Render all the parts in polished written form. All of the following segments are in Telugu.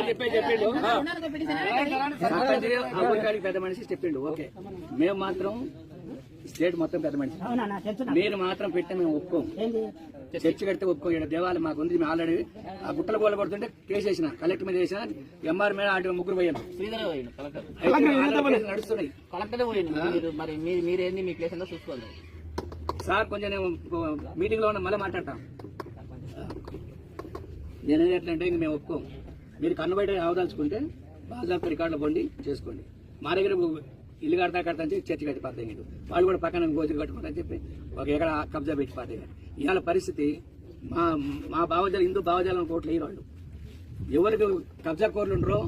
చెప్పిండు సర్పంచ్ పెద్ద మనిషి చెప్పిండు. ఓకే, మేము మాత్రం స్టేట్ మొత్తం పెద్ద మనిషి, మీరు మాత్రం పెట్టి మేము ఒప్పుకోం. చర్చి కడితే ఒప్పుకో. దేవాలయం మాకు ఉంది. మేము ఆల్రెడీ ఆ గుట్టల గోల పడుతుంటే కేసు వేసిన, కలెక్టర్ మీద వేసిన, ఎంఆర్ మీద ఆడి ముగ్గురు పోయాను నడుస్తున్నాయి. మరి మీరేంది మీ ప్లేస్ అంతా చూసుకోవాలి సార్. కొంచెం నేను మీటింగ్ లో ఉన్న మళ్ళీ మాట్లాడతాం. నేనేది ఎట్లంటే ఇంక మేము ఒప్పుకోం. మీరు కన్ను బయట అవదాల్చుకుంటే బాగా రికార్డులో పొండి చేసుకోండి. మా దగ్గర ఇల్లు కడతా అని చెప్పి చర్చి కట్టి పాతాయి. వాళ్ళు కూడా పక్కన గోజులు కట్టుకుంటారని చెప్పి ఒక ఎక్కడ కబ్జా పెట్టి పాతాయి. ఇవాళ పరిస్థితి మా భావజాలం హిందూ భావజాలం కోట్లు వేయి. వాళ్ళు ఎవరికి కబ్జా కోర్లు ఉండరో,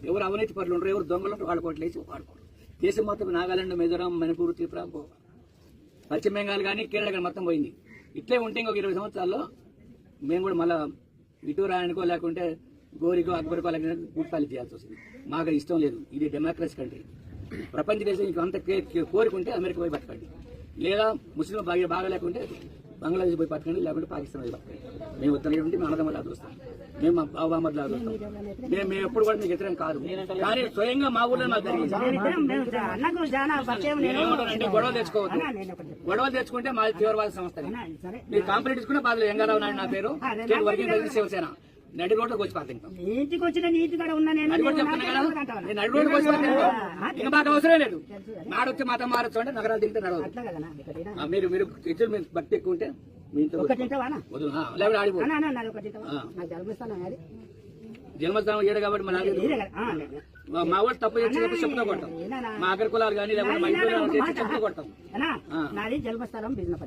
ఎవరు అవినీతి పరులు ఉండరో, ఎవరు దొంగలు ఉండరో వాళ్ళు కోట్లు వేసి వాడుకోరు. దేశం మొత్తం నాగాలాండ్, మిజోరాం, మణిపూర్, త్రిపుర, పశ్చిమ బెంగాల్ కానీ కేరళ కానీ మొత్తం పోయింది. ఇట్లే ఉంటే ఇంకొక 20 సంవత్సరాల్లో మేము కూడా మళ్ళా ఇటు రాయనికో లేకుంటే గోరికో అక్బర్కో లేకుంటే గుర్తాలు చేయాల్సి వస్తుంది. మాకు ఇష్టం లేదు. ఇది డెమోక్రసీ కంట్రీ. ప్రపంచ దేశం ఇంక అంత కోరుకుంటే అమెరికా పోయి బతకండి, లేదా ముస్లిం బాగా లేకుంటే బంగ్లాదేశ్ పోయి బతకండి, లేకుంటే పాకిస్తాన్ పోయి బతకండి. మేము ఉత్తరం ఉంటే మేము అన్నదమ్ములా చూస్తాం, మేము మా బాబామర్లా చూస్తాం. మేము ఎప్పుడు కూడా మీకు వ్యతిరేకం కాదు. కానీ స్వయంగా మా ఊళ్ళో మాకు జరిగింది. గొడవ తెచ్చుకోవద్దు. గొడవ తెచ్చుకుంటే మాది తీవ్రవాద సంస్థ. మీరు కంప్లైంట్ ఇచ్చుకున్న బాధలు ఎంగారావు నాయుడు నా పేరు, స్టేట్ వర్కింగ్ ప్రెసిడెంట్ శివసేన. నడి రోడ్లోకి వచ్చి పాతాం. ఇంటికి వచ్చిన నీతి కూడా ఉన్నా నేను నడి రోడ్డుకి వచ్చి పాతాం. ఇంకా మాకు అవసరం లేదు. నాడొచ్చి మతం మారచ్చు అంటే నగరాలు తింటే నడవదు. మీరు మీరు ఇద్దరు మీకు భక్తి ఎక్కువ ఉంటే మీ ఇంట్లో వద్దు, లేకపోతే ఆడిపోదు. జన్మస్థానం ఏడు కాబట్టి మా వాళ్ళు తప్పు చేసి చెప్తూ కొడతాం. మా అగ్ర కులాలు కానీ లేకపోతే మా ఇంట్లో చెప్తూ కొడతాం. నాది జన్మస్థలం బిజినెస్.